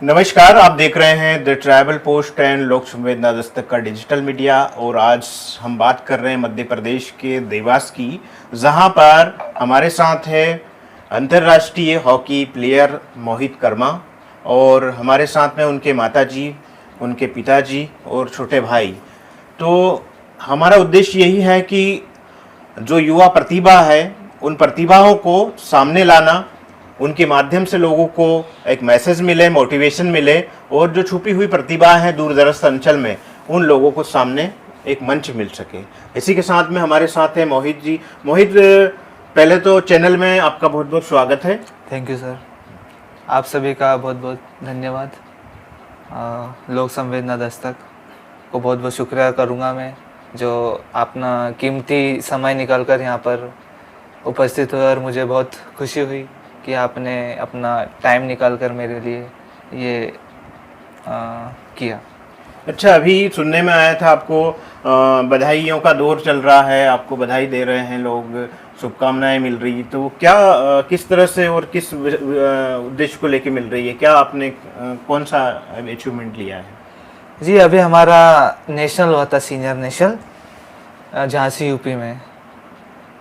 नमस्कार, आप देख रहे हैं द ट्राइबल पोस्ट एंड लोक संवेदना दस्तक का डिजिटल मीडिया। और आज हम बात कर रहे हैं मध्य प्रदेश के देवास की, जहां पर हमारे साथ है अंतर्राष्ट्रीय हॉकी प्लेयर मोहित कर्मा और हमारे साथ में उनके माताजी, उनके पिताजी और छोटे भाई। तो हमारा उद्देश्य यही है कि जो युवा प्रतिभा है उन प्रतिभाओं को सामने लाना, उनके माध्यम से लोगों को एक मैसेज मिले, मोटिवेशन मिले और जो छुपी हुई प्रतिभा है दूर दराज अंचल में उन लोगों को सामने एक मंच मिल सके। इसी के साथ में हमारे साथ है मोहित जी। मोहित, पहले तो चैनल में आपका बहुत बहुत स्वागत है। थैंक यू सर, आप सभी का बहुत बहुत धन्यवाद। लोक संवेदना दस्तक को बहुत बहुत शुक्रिया करूँगा मैं, जो अपना कीमती समय निकाल कर यहाँ पर उपस्थित हुए और मुझे बहुत खुशी हुई कि आपने अपना टाइम निकाल कर मेरे लिए ये किया। अच्छा, अभी सुनने में आया था आपको बधाइयों का दौर चल रहा है, आपको बधाई दे रहे हैं लोग, शुभकामनाएं मिल रही, तो क्या किस तरह से और किस उद्देश्य को लेके मिल रही है? क्या आपने कौन सा अचीवमेंट लिया है? जी, अभी हमारा नेशनल हुआ था, सीनियर नेशनल झांसी यूपी में।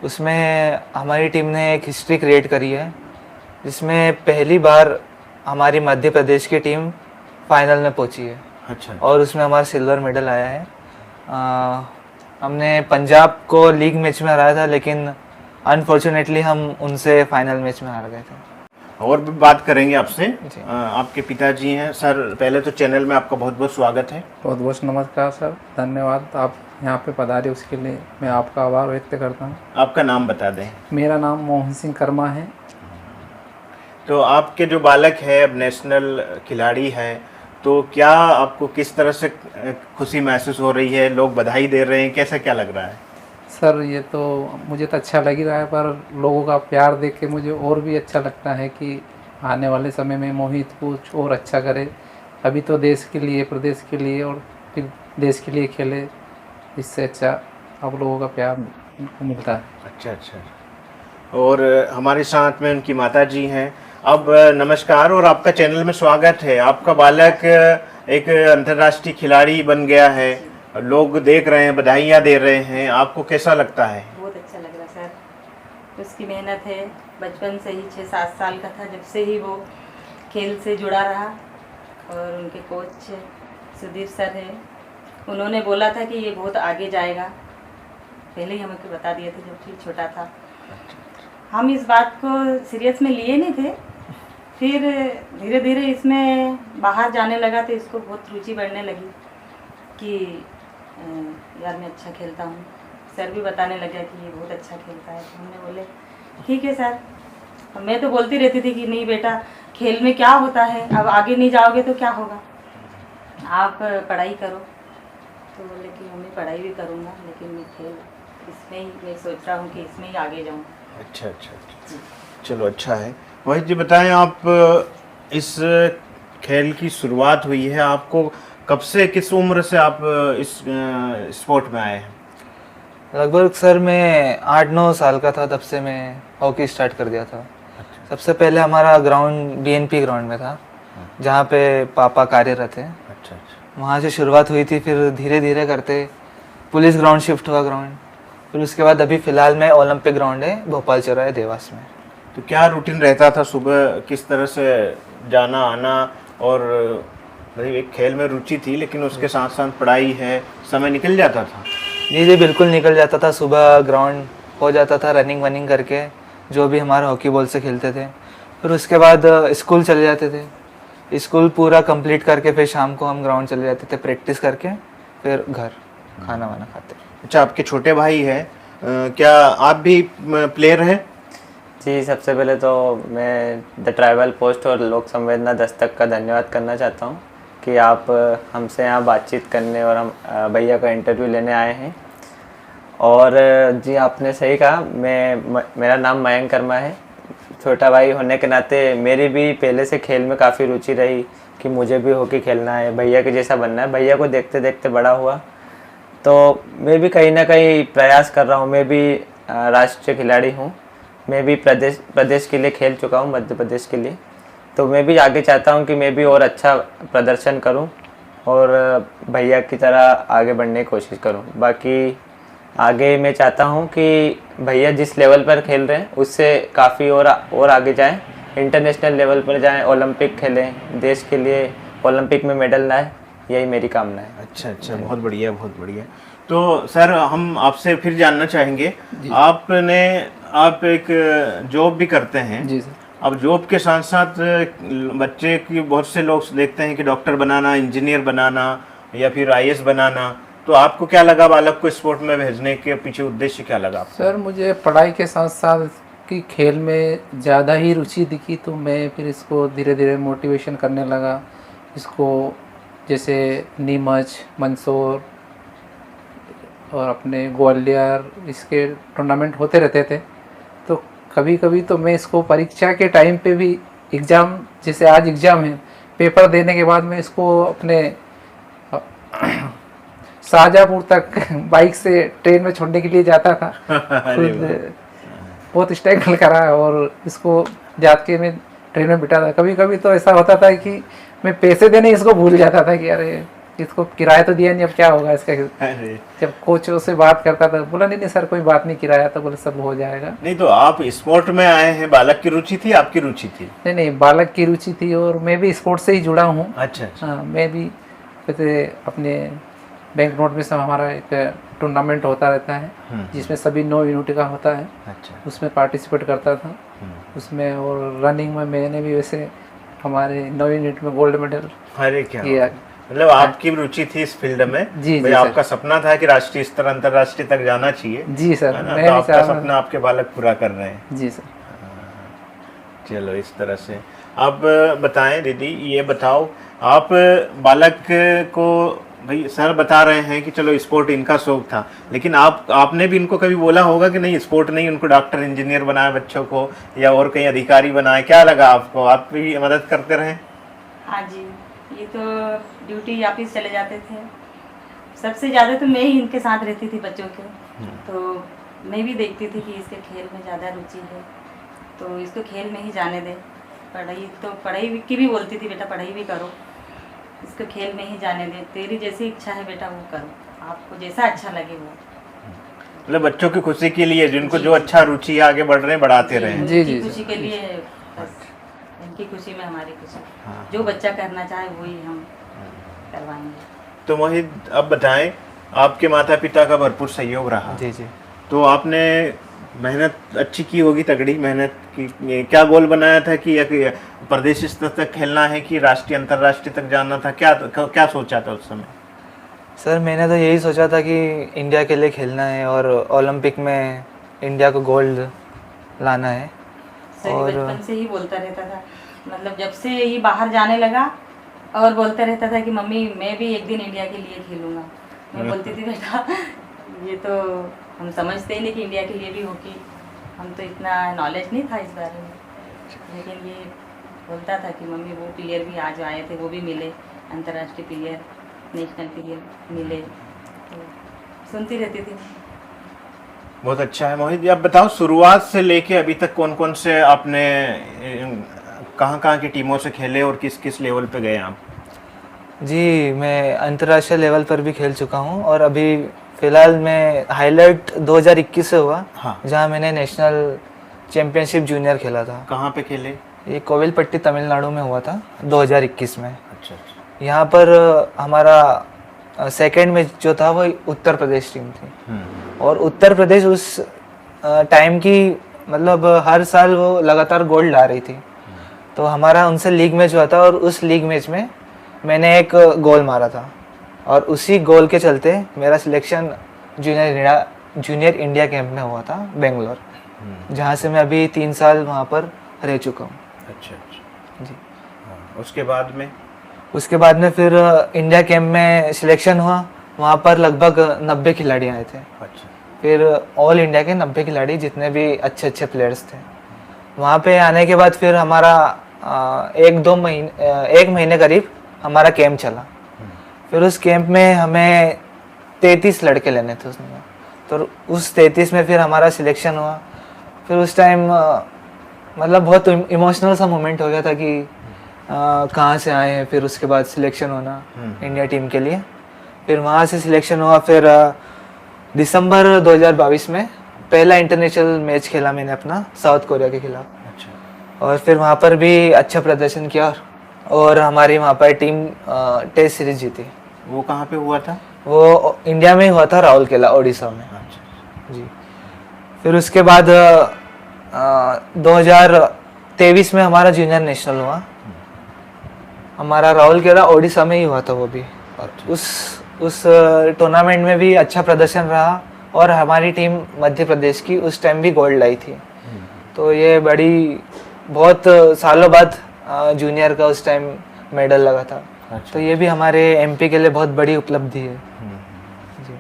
उसमें हमारी टीम ने एक हिस्ट्री क्रिएट करी है, जिसमें पहली बार हमारी मध्य प्रदेश की टीम फाइनल में पहुंची है। अच्छा। और उसमें हमारा सिल्वर मेडल आया है। हमने पंजाब को लीग मैच में हराया था, लेकिन अनफॉर्चुनेटली हम उनसे फाइनल मैच में हार गए थे। और भी बात करेंगे आपसे। आपके पिताजी हैं सर, पहले तो चैनल में आपका बहुत बहुत स्वागत है। बहुत बहुत नमस्कार सर, धन्यवाद। आप यहाँ पे पधारे उसके लिए मैं आपका आभार व्यक्त करता हूँ। आपका नाम बता दें। मेरा नाम मोहन सिंह कर्मा है। तो आपके जो बालक है अब नेशनल खिलाड़ी है, तो क्या आपको किस तरह से खुशी महसूस हो रही है? लोग बधाई दे रहे हैं, कैसा क्या लग रहा है? सर ये तो मुझे तो अच्छा लग ही रहा है, पर लोगों का प्यार देख के मुझे और भी अच्छा लगता है कि आने वाले समय में मोहित कुछ और अच्छा करे। अभी तो देश के लिए, प्रदेश के लिए और फिर देश के लिए खेले, इससे अच्छा आप लोगों का प्यार मिलता है। अच्छा अच्छा। और हमारे साथ में उनकी माताजी हैं। अब नमस्कार और आपका चैनल में स्वागत है। आपका बालक एक अंतर्राष्ट्रीय खिलाड़ी बन गया है, लोग देख रहे हैं, बधाइयाँ दे रहे हैं, आपको कैसा लगता है? बहुत अच्छा लग रहा सर। उसकी मेहनत है, बचपन से ही 6-7 साल का था जब से ही वो खेल से जुड़ा रहा। और उनके कोच सुधीर सर है, उन्होंने बोला था कि ये बहुत आगे जाएगा, पहले ही हमें बता दिए थे जब ठीक छोटा था। हम इस बात को सीरियस में लिए नहीं थे, फिर धीरे धीरे इसमें बाहर जाने लगा तो इसको बहुत रुचि बढ़ने लगी कि यार मैं अच्छा खेलता हूँ। सर भी बताने लगा कि ये बहुत अच्छा खेलता है, तो हमने बोले ठीक है सर। मैं तो बोलती रहती थी कि नहीं बेटा, खेल में क्या होता है, अब आगे नहीं जाओगे तो क्या होगा, आप पढ़ाई करो। तो बोले कि मम्मी पढ़ाई भी करूँगा, लेकिन मैं खेल इसमें ही मैं सोच रहा हूँ कि इसमें ही आगे जाऊँ। अच्छा अच्छा अच्छा, चलो अच्छा है। मोहित जी बताएं, आप इस खेल की शुरुआत हुई है आपको कब से, किस उम्र से आप इस स्पोर्ट में आए हैं? लगभग सर मैं 8-9 साल का था, तब से मैं हॉकी स्टार्ट कर दिया था। अच्छा। सबसे पहले हमारा ग्राउंड बीएनपी ग्राउंड में था, जहाँ पे पापा कार्यरत थे। अच्छा अच्छा। वहाँ से शुरुआत हुई थी, फिर धीरे धीरे करते पुलिस ग्राउंड शिफ्ट हुआ ग्राउंड, फिर उसके बाद अभी फ़िलहाल में ओलंपिक ग्राउंड है भोपाल चौराहे देवास में। तो क्या रूटीन रहता था सुबह, किस तरह से जाना आना? और भाई एक खेल में रुचि थी, लेकिन उसके साथ साथ पढ़ाई है, समय निकल जाता था? जी जी बिल्कुल निकल जाता था। सुबह ग्राउंड हो जाता था रनिंग वनिंग करके, जो भी हमारा हॉकी बॉल से खेलते थे। फिर उसके बाद स्कूल चले जाते थे, स्कूल पूरा कंप्लीट करके फिर शाम को हम ग्राउंड चले जाते थे प्रैक्टिस करके, फिर घर खाना वाना खाते। अच्छा, आपके छोटे भाई हैं, क्या आप भी प्लेयर हैं? जी, सबसे पहले तो मैं द ट्राइबल पोस्ट और लोक संवेदना दस्तक का धन्यवाद करना चाहता हूँ कि आप हमसे यहाँ बातचीत करने और हम भैया का इंटरव्यू लेने आए हैं। और जी आपने सही कहा, मेरा नाम मयंक कर्मा है। छोटा भाई होने के नाते मेरी भी पहले से खेल में काफ़ी रुचि रही कि मुझे भी हॉकी खेलना है, भैया के जैसा बनना है। भैया को देखते देखते बड़ा हुआ, तो मैं भी कहीं ना कहीं प्रयास कर रहा हूँ। मैं भी राष्ट्रीय खिलाड़ी हूँ, मैं भी प्रदेश के लिए खेल चुका हूँ, मध्य प्रदेश के लिए। तो मैं भी आगे चाहता हूँ कि मैं भी और अच्छा प्रदर्शन करूँ और भैया की तरह आगे बढ़ने की कोशिश करूँ। बाकी आगे मैं चाहता हूँ कि भैया जिस लेवल पर खेल रहे हैं उससे काफ़ी और आगे जाएं, इंटरनेशनल लेवल पर जाएं, ओलंपिक खेलें, देश के लिए ओलंपिक में मेडल लाएं, यही मेरी कामना है। अच्छा अच्छा, बहुत बढ़िया बहुत बढ़िया। तो सर हम आपसे फिर जानना चाहेंगे, आप एक जॉब भी करते हैं। जी सर। अब जॉब के साथ साथ बच्चे की बहुत से लोग देखते हैं कि डॉक्टर बनाना, इंजीनियर बनाना या फिर आईएएस बनाना, तो आपको क्या लगा बालक को स्पोर्ट में भेजने के पीछे उद्देश्य क्या लगा आपको? सर मुझे पढ़ाई के साथ साथ कि खेल में ज़्यादा ही रुचि दिखी, तो मैं फिर इसको धीरे धीरे मोटिवेशन करने लगा। इसको जैसे नीमच, मंदसौर और अपने ग्वालियर इसके टूर्नामेंट होते रहते थे, तो कभी कभी तो मैं इसको परीक्षा के टाइम पे भी एग्ज़ाम, जैसे आज एग्ज़ाम है, पेपर देने के बाद मैं इसको अपने शाहजहाँपुर तक बाइक से ट्रेन में छोड़ने के लिए जाता था। अरे वाह। खुद बहुत स्ट्रगल करा और इसको जाके मैं ट्रेन में बिठा था। कभी कभी तो ऐसा होता था कि मैं पैसे देने इसको भूल जाता था कि अरे इसको किराया तो दिया नहीं, अब क्या होगा इसका। अरे जब कोचों से बात करता था, बोला नहीं नहीं सर कोई बात नहीं, किराया तो बोले सब हो जाएगा। नहीं, तो आप स्पोर्ट में आए हैं, बालक की रुचि थी, आपकी रुचि थी? नहीं नहीं, बालक की रुचि थी और मैं भी स्पोर्ट्स से ही जुड़ा हूँ। अच्छा अच्छा। हाँ, मैं भी जैसे अपने बैंक नोट में सब हमारा एक टूर्नामेंट होता रहता है, जिसमें सभी 9 यूनिट का होता है, अच्छा। उसमें पार्टिसिपेट करता था उसमें। और रनिंग में मैंने भी वैसे हमारे 9 यूनिट में गोल्ड मेडल अरे क्या किया। मतलब आपकी रुचि थी इस फील्ड में? जी, भाई जी, आपका सपना था कि राष्ट्रीय स्तर, अंतर्राष्ट्रीय तक जाना चाहिए। जी सर, है ना? मैं तो भी आपका चाह रहा सपना आपके बालक पूरा कर रहे हैं। जी सर। चलो इस तरह से। अब बताएं दीदी, ये बताओ आप बालक को, भाई सर बता रहे हैं कि चलो स्पोर्ट इनका शौक था, लेकिन आपने भी इनको कभी बोला होगा कि नहीं स्पोर्ट नहीं, उनको डॉक्टर इंजीनियर बनाए बच्चों को या और कहीं अधिकारी बनाए? क्या लगा आपको? आप भी मदद करते रहे? हाँ जी, ये तो ड्यूटी ऑफिस चले जाते थे, सबसे ज़्यादा तो मैं ही इनके साथ रहती थी बच्चों के। तो मैं भी देखती थी कि इसके खेल में ज़्यादा रुचि है, तो इसको खेल में ही जाने दे। पढ़ाई की भी बोलती थी, बेटा पढ़ाई भी करो, इसको खेल में ही जाने दे, तेरी जैसी इच्छा है बेटा वो करो, आपको जैसा अच्छा लगे वो। मतलब बच्चों की खुशी के लिए, जिनको जो अच्छा रुचि है आगे बढ़ रहे हैं, बढ़ाते रहे। जी, जी, खुशी के लिए है बस, इनकी खुशी में हमारी खुशी। हाँ। जो बच्चा करना चाहे वही हम करवाएंगे। तो मोहित अब बताएं, आपके माता पिता का भरपूर सहयोग रहा, जी जी। तो आपने मेहनत अच्छी की होगी, तगड़ी मेहनत की। क्या गोल बनाया था कि प्रदेश स्तर तक खेलना है कि राष्ट्रीय अंतर्राष्ट्रीय तक जाना था? क्या सोचा था उस समय? सर मैंने तो यही सोचा था कि इंडिया के लिए खेलना है और ओलंपिक में इंडिया को गोल्ड लाना है। सही और बचपन से ही बोलता रहता था, मतलब जब से ये बाहर जाने लगा और बोलता रहता था कि मम्मी मैं भी एक दिन इंडिया के लिए खेलूँगा। मैं बोलती थी बेटा ये तो हम समझते ही नहीं कि इंडिया के लिए भी हॉकी, हम तो इतना नॉलेज नहीं था इस बारे में, लेकिन ये बोलता था कि मम्मी वो प्लेयर भी आज आए थे, वो भी मिले, अंतर्राष्ट्रीय प्लेयर, नेशनल प्लेयर मिले, तो सुनती रहती थी। बहुत अच्छा है मोहित। अब बताओ शुरुआत से लेके अभी तक कौन कौन से आपने कहाँ की टीमों से खेले और किस किस लेवल पे गए आप? जी मैं अंतर्राष्ट्रीय लेवल पर भी खेल चुका हूँ और अभी फ़िलहाल मैं हाईलाइट 2021 से हुआ, हाँ। जहाँ मैंने नेशनल चैम्पियनशिप जूनियर खेला था। कहाँ पे खेले? ये कोविलपट्टी तमिलनाडु में हुआ था 2021 में। अच्छा अच्छा। यहाँ पर हमारा सेकेंड मैच जो था वो उत्तर प्रदेश टीम थी, और उत्तर प्रदेश उस टाइम की मतलब हर साल वो लगातार गोल्ड ला रही थी। तो हमारा उनसे लीग मैच हुआ था और उस लीग मैच में मैंने एक गोल मारा था, और उसी गोल के चलते मेरा सिलेक्शन जूनियर इंडिया कैंप में हुआ था बेंगलोर, जहाँ से मैं अभी 3 साल वहाँ पर रह चुका हूँ। अच्छा अच्छा जी। हाँ, उसके बाद में फिर इंडिया कैंप में सिलेक्शन हुआ, वहाँ पर लगभग 90 खिलाड़ी आए थे। अच्छा। फिर ऑल इंडिया के 90 खिलाड़ी जितने भी अच्छे अच्छे प्लेयर्स थे, वहाँ पे आने के बाद फिर हमारा 1 महीने करीब हमारा कैंप चला। फिर उस कैंप में हमें 33 लड़के लेने थे उसमें, तो उस 33 में फिर हमारा सिलेक्शन हुआ। फिर उस टाइम मतलब बहुत इमोशनल सा मोमेंट हो गया था कि कहाँ से आए हैं, फिर उसके बाद सिलेक्शन होना इंडिया टीम के लिए। फिर वहाँ से सिलेक्शन हुआ, फिर दिसंबर 2022 में पहला इंटरनेशनल मैच खेला मैंने अपना साउथ कोरिया के खिलाफ। अच्छा। और फिर वहाँ पर भी अच्छा प्रदर्शन किया और हमारी वहाँ पर टीम टेस्ट सीरीज जीती। वो कहाँ पे हुआ था? वो इंडिया में ही हुआ था, राउरकेला ओडिशा में। अच्छा। जी। फिर उसके बाद 2023 में हमारा जूनियर नेशनल हुआ, हमारा राउरकेला ओडिशा में ही हुआ था वो भी। उस टूर्नामेंट में भी अच्छा प्रदर्शन रहा और हमारी टीम मध्य प्रदेश की उस टाइम भी गोल्ड लाई थी। तो ये बड़ी बहुत सालों बाद जूनियर का उस टाइम मेडल लगा था। अच्छा। तो ये भी हमारे एमपी के लिए बहुत बड़ी उपलब्धि है। जी।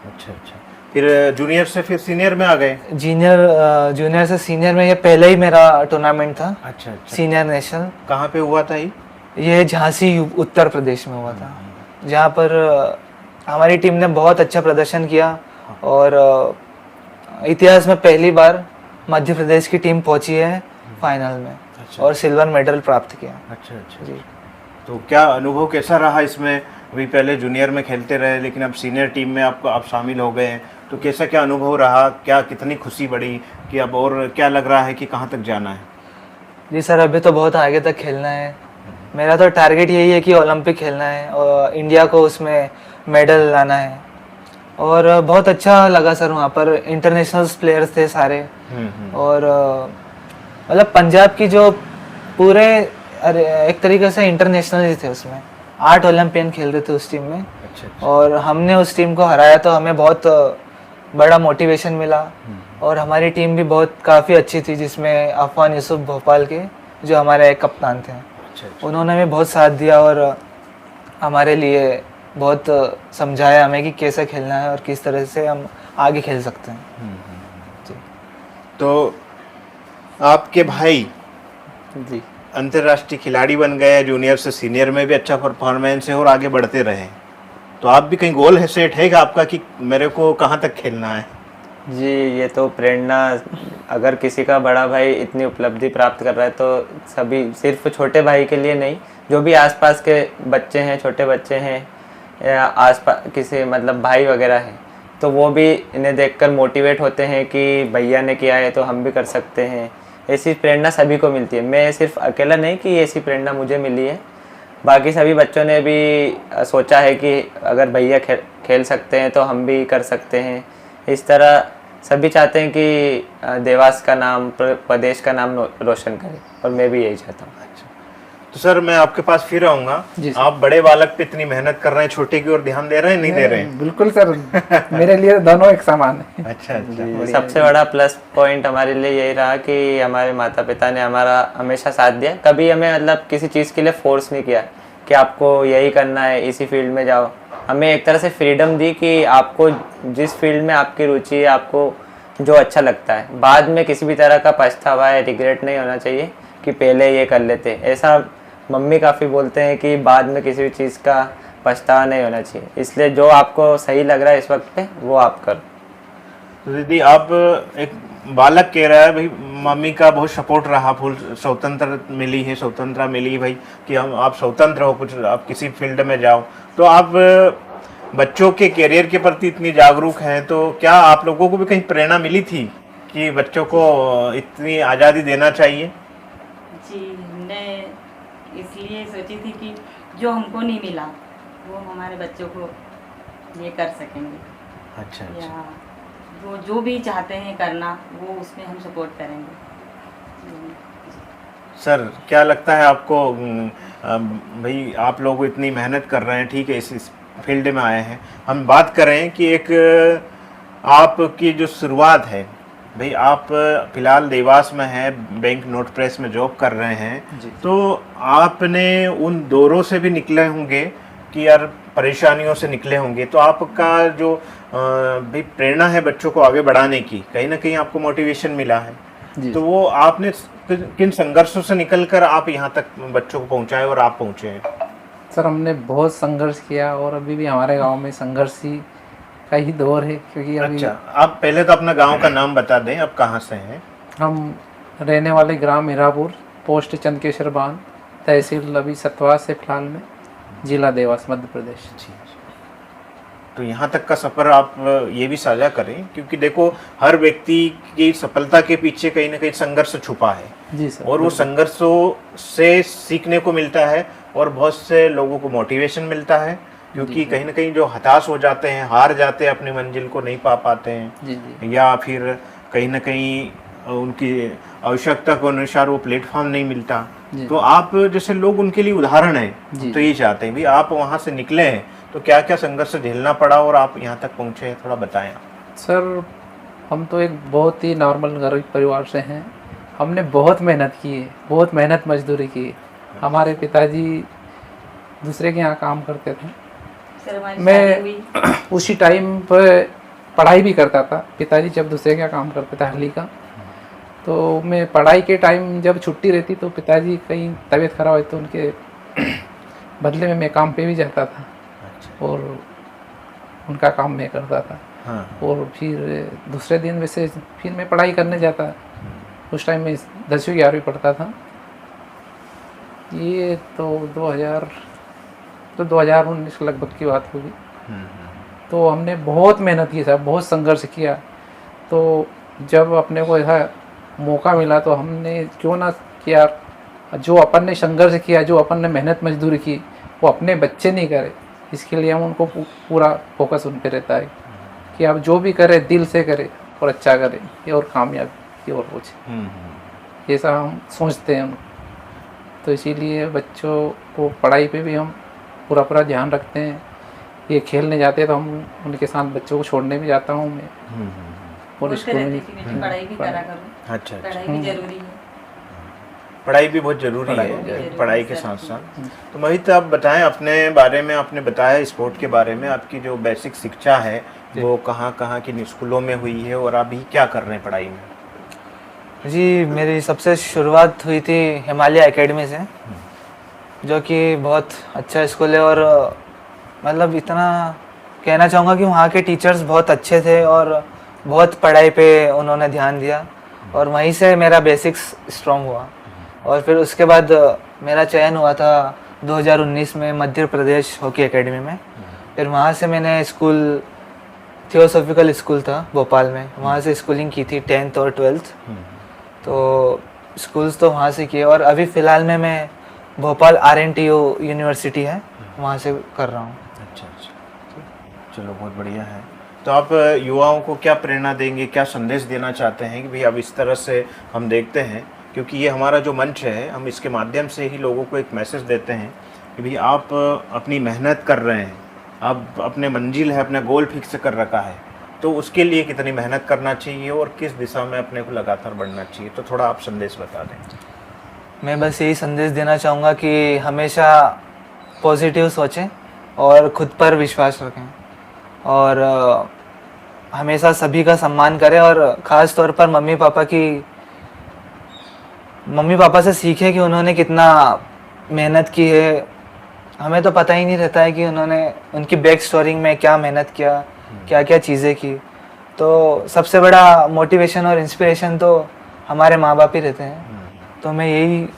अच्छा अच्छा। फिर जूनियर से फिर सीनियर में आ गए? जूनियर से सीनियर में ये पहले ही मेरा टूर्नामेंट था। अच्छा अच्छा। Senior national. कहाँ पे हुआ था ये झांसी उत्तर प्रदेश में हुआ था, जहाँ पर हमारी टीम ने बहुत अच्छा प्रदर्शन किया और इतिहास में पहली बार मध्य प्रदेश की टीम पहुंची है फाइनल में। अच्छा। और सिल्वर मेडल प्राप्त किया। अच्छा अच्छा जी। तो क्या अनुभव कैसा रहा इसमें? अभी पहले जूनियर में खेलते रहे लेकिन अब सीनियर टीम में आप शामिल हो गए हैं, तो कैसा क्या अनुभव रहा? क्या कितनी खुशी बढ़ी कि अब और क्या लग रहा है कि कहाँ तक जाना है? जी सर, अभी तो बहुत आगे तक खेलना है। मेरा तो टारगेट यही है कि ओलंपिक खेलना है और इंडिया को उसमें मेडल लाना है। और बहुत अच्छा लगा सर, वहाँ पर इंटरनेशनल प्लेयर्स थे सारे। और मतलब पंजाब की जो पूरे एक तरीके से इंटरनेशनल ही थे, उसमें 8 ओलंपियन खेल रहे थे उस टीम में। अच्छा। और हमने उस टीम को हराया तो हमें बहुत बड़ा मोटिवेशन मिला। और हमारी टीम भी बहुत काफ़ी अच्छी थी, जिसमें अफवान यूसुफ भोपाल के जो हमारे एक कप्तान थे, अच्छा। उन्होंने भी बहुत साथ दिया और हमारे लिए बहुत समझाया हमें कि कैसे खेलना है और किस तरह से हम आगे खेल सकते हैं। जी। तो आपके भाई जी। अंतर्राष्ट्रीय खिलाड़ी बन गए, जूनियर से सीनियर में भी अच्छा परफॉर्मेंस है और आगे बढ़ते रहे, तो आप भी कहीं गोल है सेट है आपका कि मेरे को कहाँ तक खेलना है? जी, ये तो प्रेरणा, अगर किसी का बड़ा भाई इतनी उपलब्धि प्राप्त कर रहा है तो सभी, सिर्फ छोटे भाई के लिए नहीं, जो भी आसपास के बच्चे हैं, छोटे बच्चे हैं या आसपास किसी मतलब भाई वगैरह हैं, तो वो भी इन्हें देखकर मोटिवेट होते हैं कि भैया ने किया है तो हम भी कर सकते हैं। ऐसी प्रेरणा सभी को मिलती है। मैं सिर्फ अकेला नहीं कि ऐसी प्रेरणा मुझे मिली है, बाकी सभी बच्चों ने भी सोचा है कि अगर भैया खेल सकते हैं तो हम भी कर सकते हैं। इस तरह सभी चाहते हैं कि देवास का नाम, प्रदेश का नाम रोशन करें, और मैं भी यही चाहता हूँ। तो सर मैं आपके पास फिर आऊंगा। आप बड़े बालक पे इतनी मेहनत कर रहे हैं, छोटे की ओर ध्यान दे रहे हैं नहीं दे रहे हैं? बिल्कुल सर, मेरे लिए दोनों एक समान है। अच्छा अच्छा। सबसे बड़ा प्लस पॉइंट हमारे लिए यही रहा कि हमारे माता पिता ने हमारा हमेशा साथ दिया। कभी हमें मतलब किसी चीज़ के लिए फोर्स नहीं किया कि आपको यही करना है, इसी फील्ड में जाओ। हमें एक तरह से फ्रीडम दी कि आपको जिस फील्ड में आपकी रुचि है, आपको जो अच्छा लगता है, बाद में किसी भी तरह का पछतावा है, रिग्रेट नहीं होना चाहिए कि पहले ये कर लेते। ऐसा मम्मी काफ़ी बोलते हैं कि बाद में किसी भी चीज़ का पछतावा नहीं होना चाहिए, इसलिए जो आपको सही लग रहा है इस वक्त पे वो आप करो। तो दीदी, आप एक बालक कह रहा है भाई मम्मी का बहुत सपोर्ट रहा, फुल स्वतंत्रता मिली भाई कि हम आप स्वतंत्र हो, कुछ आप किसी फील्ड में जाओ। तो आप बच्चों के करियर के प्रति इतनी जागरूक हैं, तो क्या आप लोगों को भी कहीं प्रेरणा मिली थी कि बच्चों को इतनी आज़ादी देना चाहिए? जी, हमने इसलिए सोची थी कि जो हमको नहीं मिला वो हमारे बच्चों को ये कर सकेंगे। अच्छा या वो जो भी चाहते हैं करना, वो उसमें हम सपोर्ट करेंगे। सर क्या लगता है आपको? भाई आप लोग इतनी मेहनत कर रहे हैं, ठीक है, इस फील्ड में आए हैं, हम बात करें कि एक आपकी जो शुरुआत है, भाई आप फिलहाल देवास में हैं, बैंक नोट प्रेस में जॉब कर रहे हैं, तो आपने उन दौरों से भी निकले होंगे कि यार परेशानियों से निकले होंगे, तो आपका जो भाई प्रेरणा है बच्चों को आगे बढ़ाने की, कहीं ना कहीं आपको मोटिवेशन मिला है, तो वो आपने किन संघर्षों से निकलकर आप यहाँ तक बच्चों को पहुँचाए और आप पहुँचे हैं? सर हमने बहुत संघर्ष किया और अभी भी हमारे गांव में संघर्ष ही का ही दौर है, क्योंकि अभी अच्छा, आप पहले तो अपना गांव का नाम बता दें, आप कहाँ से हैं? हम रहने वाले ग्राम मीरापुर, पोस्ट चंदकेश्वर बांध, तहसील अभी सतवा से फिलहाल में, जिला देवास मध्य प्रदेश। तो यहाँ तक का सफ़र आप ये भी साझा करें, क्योंकि देखो हर व्यक्ति की सफलता के पीछे कहीं ना कहीं संघर्ष छुपा है, जी सर। और वो संघर्षों से सीखने को मिलता है और बहुत से लोगों को मोटिवेशन मिलता है, क्योंकि कहीं ना कहीं जो हताश हो जाते हैं, हार जाते हैं, अपनी मंजिल को नहीं पा पाते हैं, जी जी या फिर कहीं ना कहीं उनकी आवश्यकता के अनुसार वो प्लेटफॉर्म नहीं मिलता, जी। तो आप जैसे लोग उनके लिए उदाहरण है। जी। तो ये चाहते हैं भी आप वहाँ से निकले हैं तो क्या क्या संघर्ष झेलना पड़ा और आप यहाँ तक पहुँचे हैं, थोड़ा बताएं आप। सर, हम तो एक बहुत ही नॉर्मल गरीब परिवार से हैं। हमने बहुत मेहनत की है, बहुत मेहनत मजदूरी की है। हमारे पिताजी दूसरे के यहाँ काम करते थे, सर हमारी शादी मैं हुई। उसी टाइम पर पढ़ाई भी करता था। पिताजी जब दूसरे का काम करते थे हल्दी का, तो मैं पढ़ाई के टाइम जब छुट्टी रहती तो पिताजी कहीं तबीयत खराब हुई तो उनके बदले में मैं काम पे भी जाता था और उनका काम मैं करता था। हाँ। और फिर दूसरे दिन वैसे फिर मैं पढ़ाई करने जाता। उस टाइम में 10वीं 11वीं पढ़ता था। ये तो 2019 लगभग की बात होगी। तो हमने बहुत मेहनत की साहब, बहुत संघर्ष किया। तो जब अपने को ऐसा मौका मिला तो हमने क्यों ना किया, जो अपन ने संघर्ष किया, जो अपन ने मेहनत मजदूरी की, वो अपने बच्चे नहीं करे। इसके लिए हम उनको पूरा फोकस उन पे रहता है कि आप जो भी करें दिल से करें और अच्छा करें और कामयाब की और कुछ ऐसा हम सोचते हैं। तो इसीलिए बच्चों को पढ़ाई पे भी हम पूरा ध्यान रखते हैं। ये खेलने जाते हैं तो हम उनके साथ बच्चों को छोड़ने भी जाता हूँ मैं, और बोलते स्कूल में रहते कि बेटी पढ़ाई भी करा करो। अच्छा, पढ़ाई भी जरूरी है। पढ़ाई भी बहुत जरूरी पढ़ाई है, पढ़ाई के साथ साथ। तो मोहित, आप बताएं अपने बारे में। आपने बताया स्पोर्ट के बारे में, आपकी जो बेसिक शिक्षा है वो कहाँ कहाँ की स्कूलों में हुई है और अभी क्या कर रहे हैं पढ़ाई में? जी, मेरी सबसे शुरुआत हुई थी हिमालय एकेडमी से, जो कि बहुत अच्छा स्कूल है। और मतलब इतना कहना चाहूँगा कि वहाँ के टीचर्स बहुत अच्छे थे और बहुत पढ़ाई पे उन्होंने ध्यान दिया, और वहीं से मेरा बेसिक्स स्ट्रॉन्ग हुआ। और फिर उसके बाद मेरा चयन हुआ था 2019 में मध्य प्रदेश हॉकी एकेडमी में। फिर वहाँ से मैंने स्कूल, थियोसॉफिकल स्कूल था भोपाल में, वहाँ से स्कूलिंग की थी 10th और 12th। तो स्कूल्स तो वहाँ से किए, और अभी फ़िलहाल में मैं भोपाल RNTU यूनिवर्सिटी है, वहाँ से कर रहा हूँ। अच्छा, चलो बहुत बढ़िया है। तो आप युवाओं को क्या प्रेरणा देंगे, क्या संदेश देना चाहते हैं कि भाई अब इस तरह से हम देखते हैं, क्योंकि ये हमारा जो मंच है, हम इसके माध्यम से ही लोगों को एक मैसेज देते हैं कि भाई आप अपनी मेहनत कर रहे हैं, आप अपने मंजिल है, अपना गोल फिक्स कर रखा है, तो उसके लिए कितनी मेहनत करना चाहिए और किस दिशा में अपने को लगातार बढ़ना चाहिए। तो थोड़ा आप संदेश बता दें। मैं बस यही संदेश देना चाहूँगा कि हमेशा पॉजिटिव सोचें और खुद पर विश्वास रखें, और हमेशा सभी का सम्मान करें, और ख़ास तौर पर मम्मी पापा से सीखें कि उन्होंने कितना मेहनत की है। हमें तो पता ही नहीं रहता है कि उन्होंने उनकी बैक स्टोरी में क्या मेहनत किया, क्या क्या चीज़ें की। तो सबसे बड़ा मोटिवेशन और इंस्पिरेशन तो हमारे माँ बाप ही रहते हैं। तो मैं यही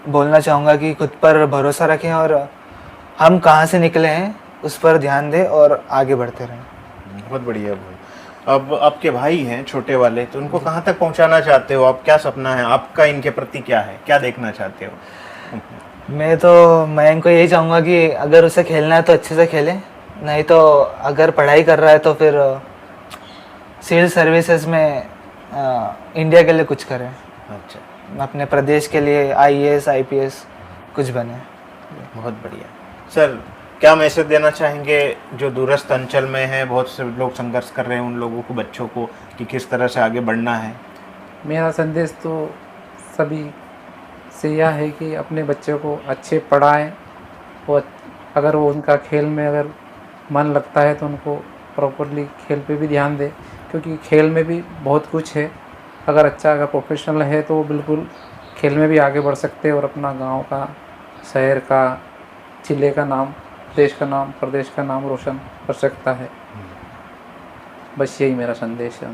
बोलना चाहूँगा कि खुद पर भरोसा रखें, और हम कहाँ से निकले हैं उस पर ध्यान दें और आगे बढ़ते रहें। बहुत बढ़िया भाई। अब आपके भाई हैं छोटे वाले, तो उनको कहाँ तक पहुँचाना चाहते हो आप? क्या सपना है आपका इनके प्रति, क्या है, क्या देखना चाहते हो? मैं इनको यही चाहूँगा कि अगर उसे खेलना है तो अच्छे से खेले, नहीं तो अगर पढ़ाई कर रहा है तो फिर सिविल सर्विसेज में इंडिया के लिए कुछ करें। अच्छा, अपने प्रदेश के लिए IAS IPS कुछ बने। बहुत बढ़िया। सर, क्या मैसेज देना चाहेंगे जो दूरस्थ अंचल में है, बहुत से लोग संघर्ष कर रहे हैं, उन लोगों को, बच्चों को, कि किस तरह से आगे बढ़ना है? मेरा संदेश तो सभी से यह है कि अपने बच्चों को अच्छे पढ़ाएं, और अगर वो उनका खेल में अगर मन लगता है तो उनको प्रॉपरली खेल पे भी ध्यान दें, क्योंकि खेल में भी बहुत कुछ है। अगर प्रोफेशनल है तो वो बिल्कुल खेल में भी आगे बढ़ सकते हैं और अपना गांव का, शहर का, जिले का नाम, देश का नाम, प्रदेश का नाम रोशन कर सकता है। बस यही मेरा संदेश है।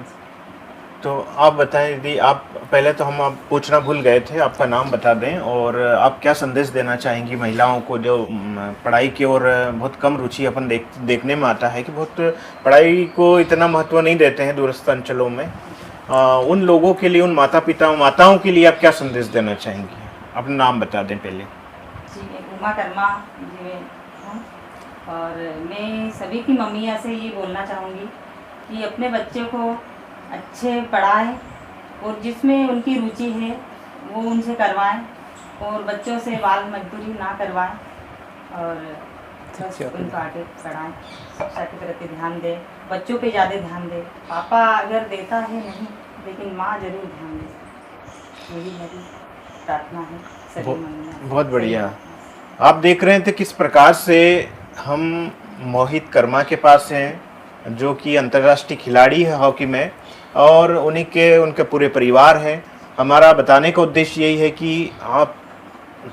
तो आप बताएं दीदी, आप पहले तो हम आप पूछना भूल गए थे, आपका नाम बता दें और आप क्या संदेश देना चाहेंगी महिलाओं को जो पढ़ाई की ओर बहुत कम रुचि अपन देखने में आता है कि बहुत पढ़ाई को इतना महत्व नहीं देते हैं दूरस्थ अंचलों में, उन लोगों के लिए, उन माताओं के लिए आप क्या संदेश देना चाहेंगी? अपना नाम बता दें पहले। जी, मैं उमा कर्मा जी में हूँ और मैं सभी की मम्मियाँ से ये बोलना चाहूँगी कि अपने बच्चों को अच्छे पढ़ाएं और जिसमें उनकी रुचि है वो उनसे करवाएं और बच्चों से बाल मजदूरी ना करवाएं और बस उनको आगे बढ़ाएं, शिक्षा के प्रति ध्यान दें, बच्चों पे ज़्यादा ध्यान दें। पापा अगर देता है नहीं, लेकिन माँ जरूर ध्यान दे, यही मेरी प्रार्थना है सभी मम्मियाँ। बहुत बढ़िया। आप देख रहे थे किस प्रकार से हम मोहित कर्मा के पास हैं, जो कि अंतर्राष्ट्रीय खिलाड़ी है हॉकी में, और उनके पूरे परिवार हैं। हमारा बताने का उद्देश्य यही है कि आप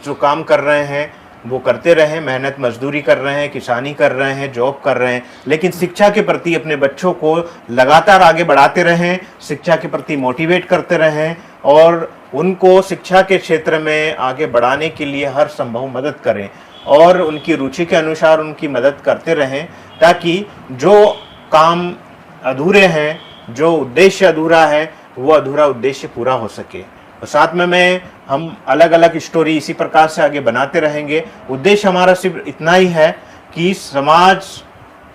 जो काम कर रहे हैं वो करते रहें, मेहनत मजदूरी कर रहे हैं, किसानी कर रहे हैं, जॉब कर रहे हैं, लेकिन शिक्षा के प्रति अपने बच्चों को लगातार आगे बढ़ाते रहें, शिक्षा के प्रति मोटिवेट करते रहें और उनको शिक्षा के क्षेत्र में आगे बढ़ाने के लिए हर संभव मदद करें और उनकी रुचि के अनुसार उनकी मदद करते रहें, ताकि जो काम अधूरे हैं, जो उद्देश्य अधूरा है, वो अधूरा उद्देश्य पूरा हो सके। और साथ में हम अलग अलग स्टोरी इसी प्रकार से आगे बनाते रहेंगे। उद्देश्य हमारा सिर्फ इतना ही है कि समाज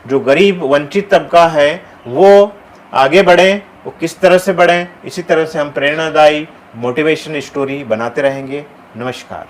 जो गरीब वंचित तबका है वो आगे बढ़े, वो किस तरह से बढ़े, इसी तरह से हम प्रेरणादायी मोटिवेशन स्टोरी बनाते रहेंगे। नमस्कार।